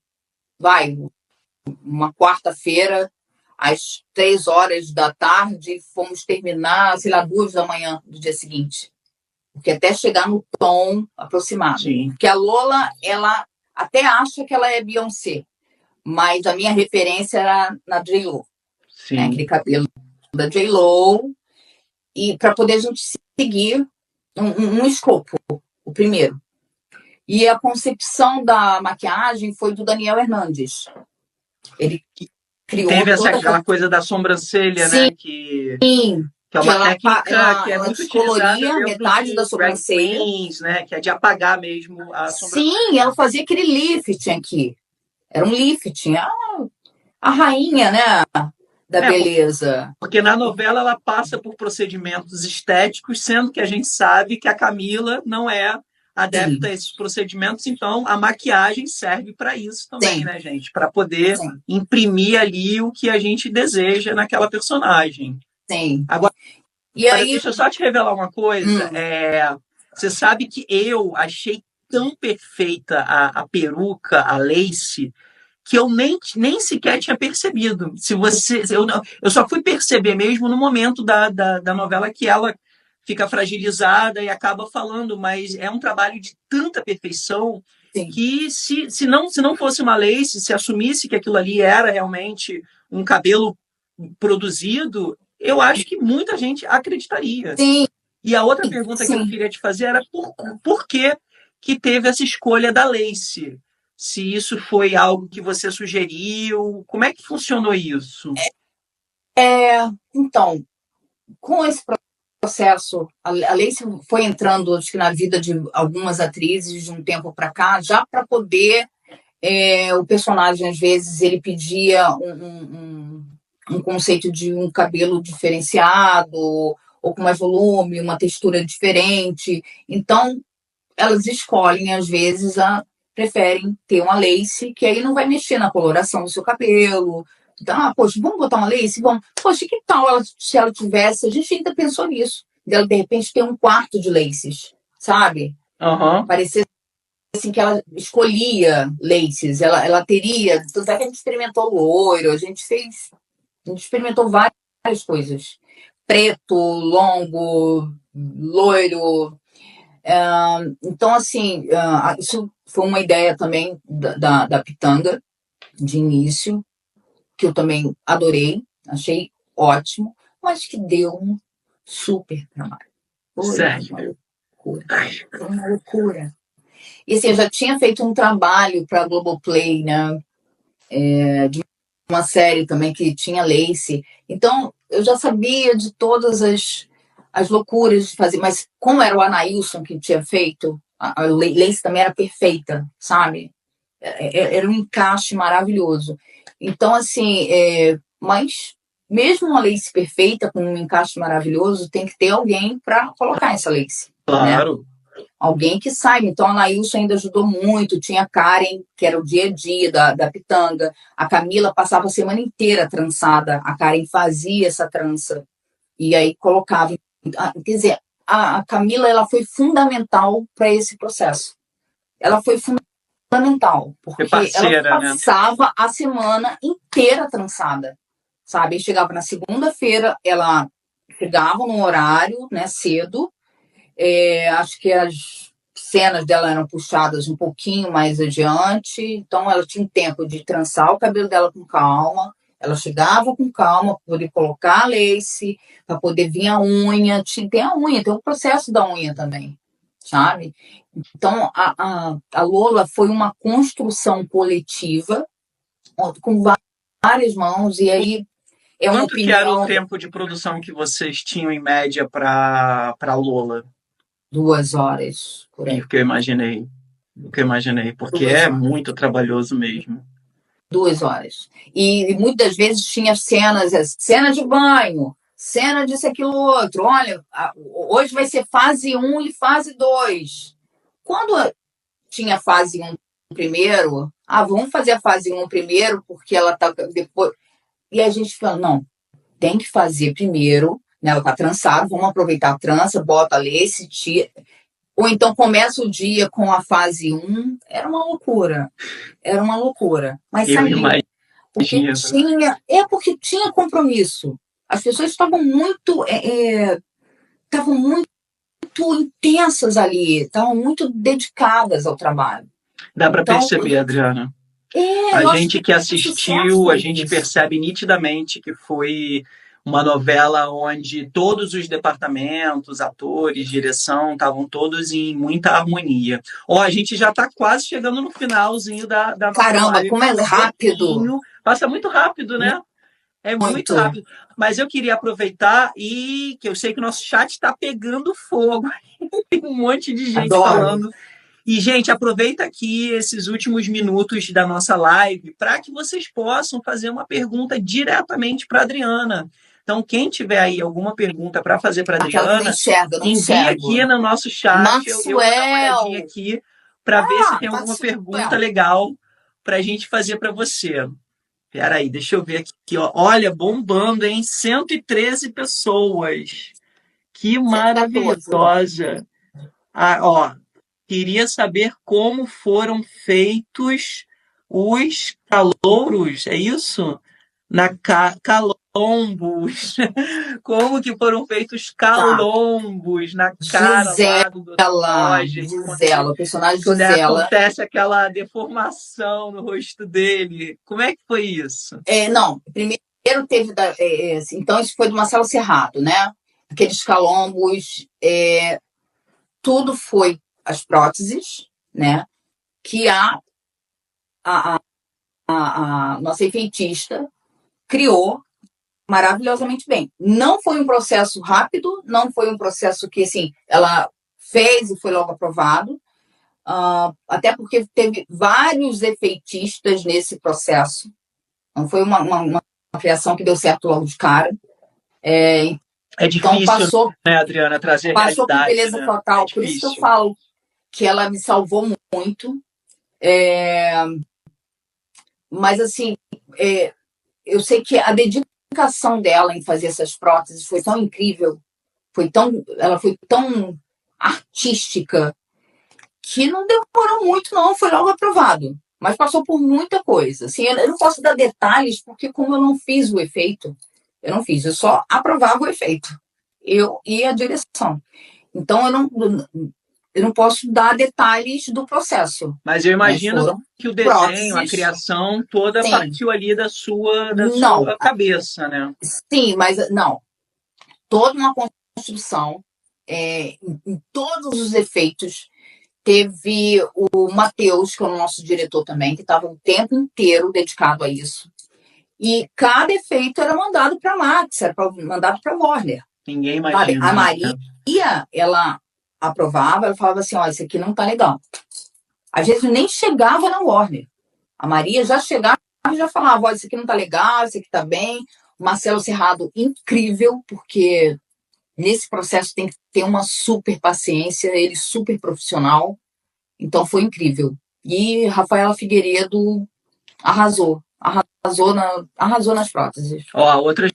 uma quarta-feira, às 3 horas da tarde, fomos terminar, sei lá, 2 da manhã do dia seguinte. Porque até chegar no tom aproximado. Sim. Porque a Lola, ela até acha que ela é Beyoncé, mas a minha referência era na J.Lo. Né? Aquele cabelo da J.Lo. E para poder a gente seguir um escopo, o primeiro. E a concepção da maquiagem foi do Daniel Hernandes. Ele criou teve aquela coisa da sobrancelha, sim, né? Que é uma técnica que é muito utilizada metade da sobrancelha. Queens, né? Que é de apagar mesmo a sobrancelha. Sim, ela fazia aquele lifting aqui. Era um lifting. A rainha, né? Da beleza. Porque na novela ela passa por procedimentos estéticos, sendo que a gente sabe que a Camila não é adepta a esses procedimentos, então a maquiagem serve para isso também, né, gente? Para poder imprimir ali o que a gente deseja naquela personagem. Sim. Agora, deixa eu só te revelar uma coisa. Você sabe que eu achei tão perfeita a peruca, a lace, que eu nem sequer tinha percebido. Eu só fui perceber mesmo no momento da novela que ela fica fragilizada e acaba falando, mas é um trabalho de tanta perfeição. Sim. Que se não fosse uma lace, se assumisse que aquilo ali era realmente um cabelo produzido, eu acho que muita gente acreditaria. Sim. E a outra pergunta que eu queria te fazer era por que teve essa escolha da lace? Se isso foi algo que você sugeriu, como é que funcionou isso? Então, com esse processo, a Lace foi entrando, acho que na vida de algumas atrizes de um tempo para cá, já para poder o personagem, às vezes, ele pedia um conceito de um cabelo diferenciado, ou com mais volume, uma textura diferente. Então, elas escolhem, às vezes, preferem ter uma lace, que aí não vai mexer na coloração do seu cabelo. Então, poxa, vamos botar uma lace? Vamos. Poxa, que tal se ela tivesse? A gente ainda pensou nisso. Dela, de repente, ter um quarto de laces, sabe? Parecia assim que ela escolhia laces, ela teria. Tanto é que a gente experimentou loiro, a gente experimentou várias coisas. Preto, longo, loiro. Então, assim, isso foi uma ideia também da Pitanga, de início, que eu também adorei, achei ótimo, mas que deu um super trabalho. Sério? uma loucura. Foi uma loucura. E assim, eu já tinha feito um trabalho para a Globoplay, né? De uma série também que tinha Lacey. Então, eu já sabia de todas as loucuras de fazer, mas como era o Anailson que tinha feito, a Lacey também era perfeita, sabe? Era um encaixe maravilhoso. Então, assim, mas mesmo uma Lacey perfeita, com um encaixe maravilhoso, tem que ter alguém para colocar essa Lacey. Claro. Né? Alguém que saiba. Então, a Anailson ainda ajudou muito. Tinha a Karen, que era o dia a dia da pitanga. A Camila passava a semana inteira trançada. A Karen fazia essa trança. E aí colocava. Quer dizer, a Camila ela foi fundamental para esse processo. Ela foi fundamental, porque parceira, ela passava, né, a semana inteira trançada. Sabe? E chegava na segunda-feira, ela chegava no horário, né, cedo. Acho que as cenas dela eram puxadas um pouquinho mais adiante, então ela tinha tempo de trançar o cabelo dela com calma, ela chegava com calma para poder colocar a lace, para poder vir a unha, tem a unha, tem o processo da unha também, sabe? Então a Lola foi uma construção coletiva com várias mãos, e aí Quanto que era o tempo de produção que vocês tinham em média para Lola? 2 horas, por aí. O que eu imaginei. Porque é muito trabalhoso mesmo. 2 horas. E muitas vezes tinha cena de banho, cena disso, aquilo, outro. Olha, hoje vai ser fase 1 e fase 2. Quando tinha fase 1 primeiro, vamos fazer a fase 1 primeiro, porque ela tá depois. E a gente fala, não, tem que fazer primeiro, né? Ela tá trançada, vamos aproveitar a trança, bota a lace, tira. Ou então começa o dia com a fase 1, era uma loucura. Mas saiu. Porque tinha compromisso. As pessoas estavam muito intensas ali, estavam muito dedicadas ao trabalho. Dá para perceber, Adriana. A gente que assistiu, a gente percebe nitidamente que foi uma novela onde todos os departamentos, atores, direção, estavam todos em muita harmonia. A gente já está quase chegando no finalzinho da Caramba, live. Como é rápido! Passa muito rápido, né? É muito rápido. Mas eu queria aproveitar que eu sei que o nosso chat está pegando fogo. Tem um monte de gente falando. E, gente, aproveita aqui esses últimos minutos da nossa live para que vocês possam fazer uma pergunta diretamente para a Adriana. Então, quem tiver aí alguma pergunta para fazer para a Adriana, envie aqui no nosso chat. Eu vou dar uma olhadinha aqui para ver se tem alguma pergunta legal para a gente fazer para você. Espera aí, deixa eu ver aqui. Olha, bombando, hein? 113 pessoas. Que maravilhosa. Queria saber como foram feitos os calouros, é isso? Calombos. Como que foram feitos calombos na cara lá do Dr. Gisela, o personagem Gisela. Acontece aquela deformação no rosto dele. Como é que foi isso? Não, primeiro teve... então, isso foi de Marcelo Serrado, né? Aqueles calombos, tudo foi as próteses, né? Que a nossa efeitista criou maravilhosamente bem. Não foi um processo rápido, não foi um processo que, assim, ela fez e foi logo aprovado, até porque teve vários efeitistas nesse processo. Não foi uma criação que deu certo logo de cara. É difícil, então, né, Adriana, trazer passou realidade, por beleza, né? Total. Por isso que eu falo que ela me salvou muito. Mas, assim, eu sei que a dedicação dela em fazer essas próteses foi tão incrível, ela foi tão artística, que não demorou muito, não, foi logo aprovado. Mas passou por muita coisa. Assim, eu não posso dar detalhes, porque como eu não fiz o efeito, eu só aprovava o efeito. Eu e a direção. Então, eu não posso dar detalhes do processo. Mas eu imagino que o desenho, próteses, a criação toda sim, partiu ali da sua cabeça, né? Sim, mas não. Toda uma construção em todos os efeitos. Teve o Matheus, que é o nosso diretor também, que estava o tempo inteiro dedicado a isso. E cada efeito era mandado para a Max, era mandado para a Warner. Ninguém imagina. A Maria, ela aprovava, ela falava assim, ó, isso aqui não tá legal. Às vezes nem chegava na Warner. A Maria já chegava e já falava, ó, isso aqui não tá legal, isso aqui tá bem. O Marcelo Serrado, incrível, porque nesse processo tem que ter uma super paciência, ele super profissional. Então foi incrível. E Rafaela Figueiredo arrasou nas próteses. Ó, outras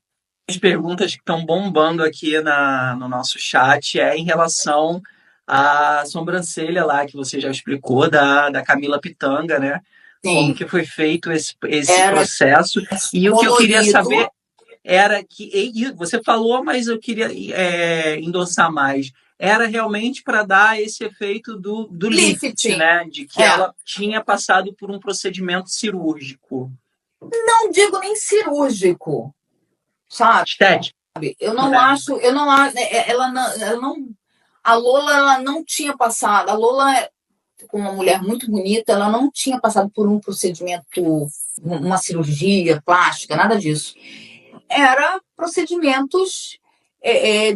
perguntas que estão bombando aqui no nosso chat é em relação à sobrancelha lá, que você já explicou, da Camila Pitanga, né? Sim. Como que foi feito esse processo. E colorido. O que eu queria saber era que... você falou, mas eu queria endossar mais. Era realmente para dar esse efeito do lift, né? De que ela tinha passado por um procedimento cirúrgico. Não digo nem cirúrgico, sabe? Estético. Eu não acho, a Lola ela não tinha passado, a Lola, como uma mulher muito bonita, ela não tinha passado por um procedimento, uma cirurgia plástica, nada disso. Era procedimentos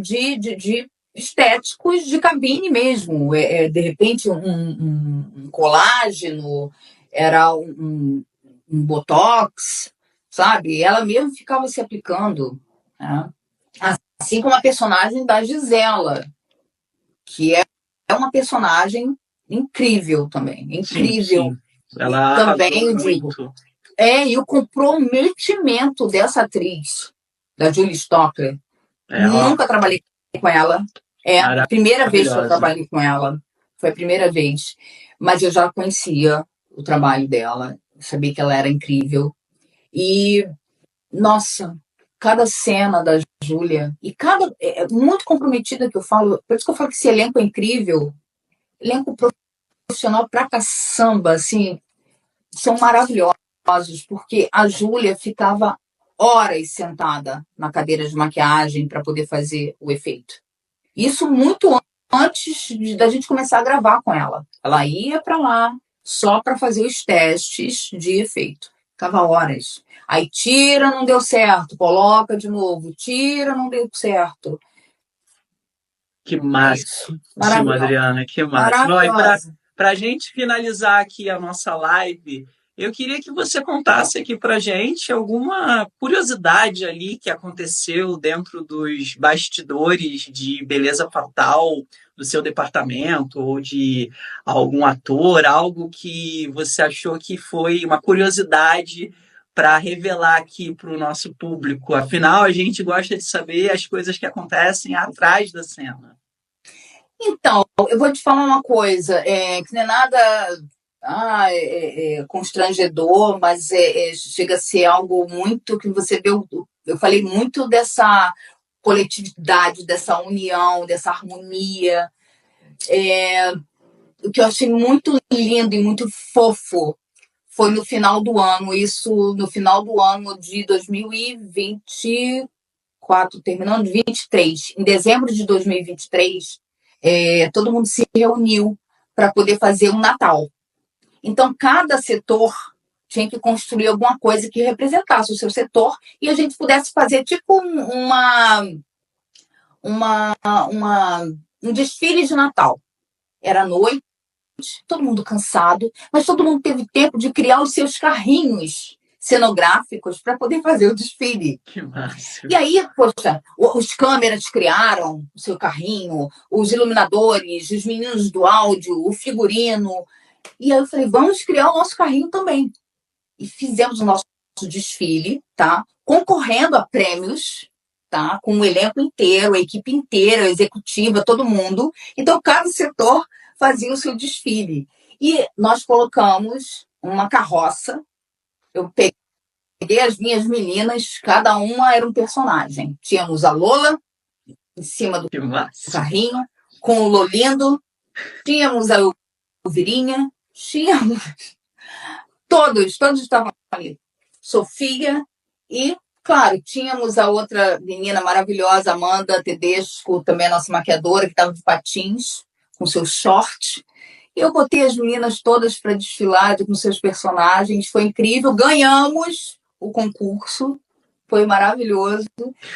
de estéticos de cabine mesmo, de repente um colágeno, era um botox, sabe? Ela mesmo ficava se aplicando, né? Assim como a personagem da Gisela, que é uma personagem incrível também, incrível. Sim. Ela também digo, e o comprometimento dessa atriz, da Julie Stockler, nunca trabalhei com ela, a primeira vez que eu trabalhei com ela, foi a primeira vez, mas eu já conhecia o trabalho dela, sabia que ela era incrível, e, nossa, cada cena da Júlia, e muito comprometida que eu falo, por isso que eu falo que esse elenco é incrível, elenco profissional pra caçamba, assim, são maravilhosos, porque a Júlia ficava horas sentada na cadeira de maquiagem para poder fazer o efeito. Isso muito antes da gente começar a gravar com ela. Ela ia para lá só para fazer os testes de efeito. Ficava horas. Aí tira, não deu certo, coloca de novo, tira, não deu certo. Que máximo, Adriana, que máximo. Para a gente finalizar aqui a nossa live, eu queria que você contasse aqui para a gente alguma curiosidade ali que aconteceu dentro dos bastidores de Beleza Fatal do seu departamento ou de algum ator, algo que você achou que foi uma curiosidade para revelar aqui para o nosso público. Afinal, a gente gosta de saber as coisas que acontecem atrás da cena. Então, eu vou te falar uma coisa, que não é nada constrangedor, mas chega a ser algo muito que você vê. Eu falei muito dessa coletividade, dessa união, dessa harmonia. O que eu achei muito lindo e muito fofo foi no final do ano, no final do ano de 2024, terminando 23. Em dezembro de 2023, todo mundo se reuniu para poder fazer um Natal. Então, cada setor tinha que construir alguma coisa que representasse o seu setor e a gente pudesse fazer tipo um desfile de Natal. Era noite, todo mundo cansado, mas todo mundo teve tempo de criar os seus carrinhos cenográficos para poder fazer o desfile. Que massa. E aí, poxa, os câmeras criaram o seu carrinho, os iluminadores, os meninos do áudio, o figurino. E aí eu falei, vamos criar o nosso carrinho também. E fizemos o nosso desfile, tá? Concorrendo a prêmios, tá? Com o elenco inteiro, a equipe inteira, a executiva, todo mundo. Então, cada setor fazia o seu desfile. E nós colocamos uma carroça. Eu peguei as minhas meninas, cada uma era um personagem. Tínhamos a Lola em cima do carrinho, com o Lolindo. Tínhamos a Elvirinha. Tínhamos... Todos estavam ali. Sofia e Claro, tínhamos a outra menina maravilhosa, Amanda Tedesco, também a nossa maquiadora, que estava de patins, com seu short. Eu botei as meninas todas para desfilar com seus personagens, foi incrível. Ganhamos o concurso, foi maravilhoso.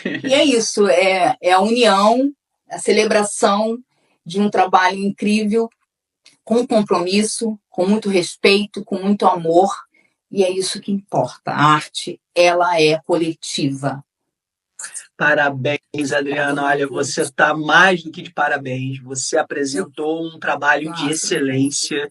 E é isso, é a união, a celebração de um trabalho incrível, com compromisso, com muito respeito, com muito amor. E é isso que importa. A arte, ela é coletiva. Parabéns, Adriana. Olha, você está mais do que de parabéns. Você apresentou um trabalho de excelência,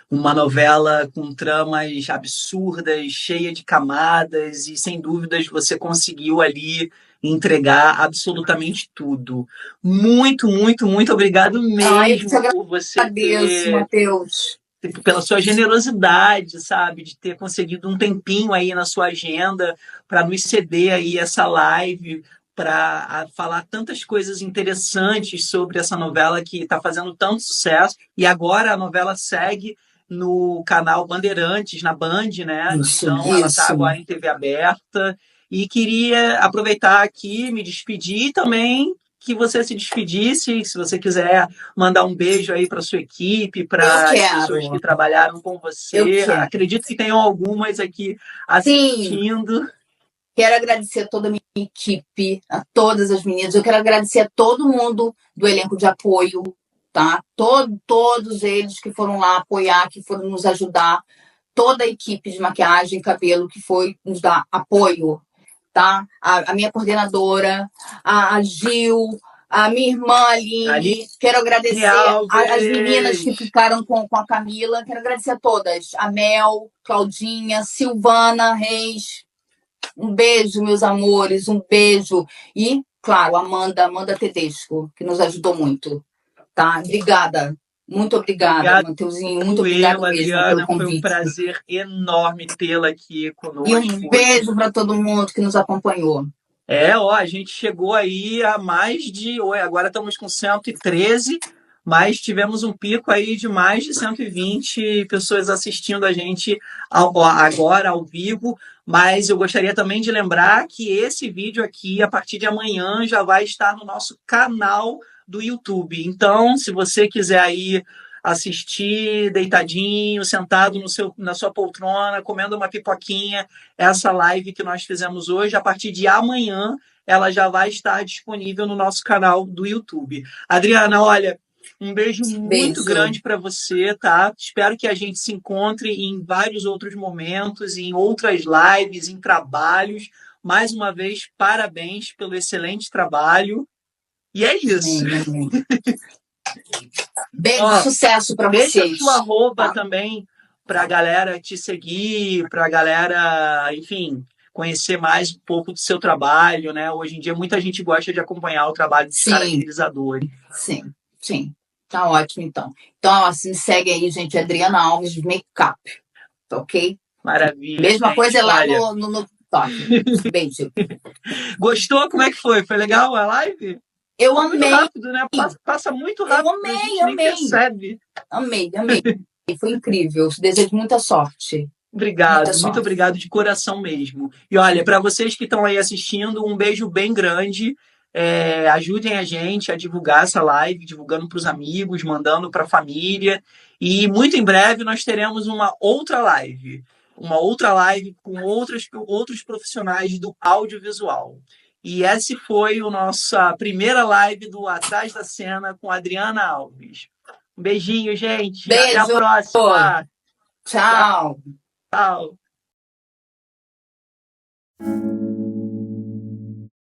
uma novela com tramas absurdas, cheia de camadas, e sem dúvidas você conseguiu ali entregar absolutamente tudo. Muito, muito, muito obrigado mesmo por você agradeço, Matheus. Pela sua generosidade, sabe, de ter conseguido um tempinho aí na sua agenda para nos ceder aí essa live, para falar tantas coisas interessantes sobre essa novela que está fazendo tanto sucesso. E agora a novela segue no canal Bandeirantes, na Band, né? Então ela está agora em TV aberta. E queria aproveitar aqui, me despedir e também que você se despedisse, se você quiser mandar um beijo aí para sua equipe, para as pessoas que trabalharam com você. Acredito que tenham algumas aqui assistindo. Sim. Quero agradecer a toda a minha equipe, a todas as meninas. Eu quero agradecer a todo mundo do elenco de apoio, tá? Todos eles que foram lá apoiar, que foram nos ajudar. Toda a equipe de maquiagem e cabelo que foi nos dar apoio, tá? A minha coordenadora, a Gil, a minha irmã Aline. Quero agradecer as meninas que ficaram com a Camila. Quero agradecer a todas. A Mel, Claudinha, Silvana Reis. Um beijo, meus amores, um beijo. E, claro, Amanda Tedesco, que nos ajudou muito. Tá? Obrigada. Muito obrigada, Matheusinho. Muito obrigada mesmo Adriana, pelo convite. foi um prazer enorme tê-la aqui conosco. E um beijo para todo mundo que nos acompanhou. A gente chegou aí a mais de... Agora estamos com 113, mas tivemos um pico aí de mais de 120 pessoas assistindo a gente agora ao vivo. Mas eu gostaria também de lembrar que esse vídeo aqui, a partir de amanhã, já vai estar no nosso canal do YouTube. Então, se você quiser aí assistir deitadinho, sentado na sua poltrona, comendo uma pipoquinha, essa live que nós fizemos hoje, a partir de amanhã, ela já vai estar disponível no nosso canal do YouTube. Adriana, olha, um beijo muito grande para você, tá? Espero que a gente se encontre em vários outros momentos, em outras lives, em trabalhos. Mais uma vez, parabéns pelo excelente trabalho. E é isso. Beijo, sucesso para vocês. Deixa a sua arroba também para a galera te seguir, para a galera, enfim, conhecer mais um pouco do seu trabalho, né? Hoje em dia, muita gente gosta de acompanhar o trabalho dos caracterizadores. Sim. Tá ótimo, então. Então, assim, segue aí, gente, Adriana Alves Makeup, ok? Maravilha. Mesma coisa lá no TikTok. Beijo. Gostou? Como é que foi? Foi legal a live? Eu amei. Muito rápido, né? Passa muito rápido. Eu amei, a gente nem percebe. Amei. Foi incrível. Desejo muita sorte. Obrigado, muito obrigado de coração mesmo. E olha, para vocês que estão aí assistindo, um beijo bem grande. Ajudem a gente a divulgar essa live, divulgando para os amigos, mandando para a família. E muito em breve nós teremos uma outra live com outros profissionais do audiovisual. E essa foi a nossa primeira live do Atrás da Cena com a Adriana Alves. Um beijinho, gente. Beijo. Até a próxima. Tchau. Tchau.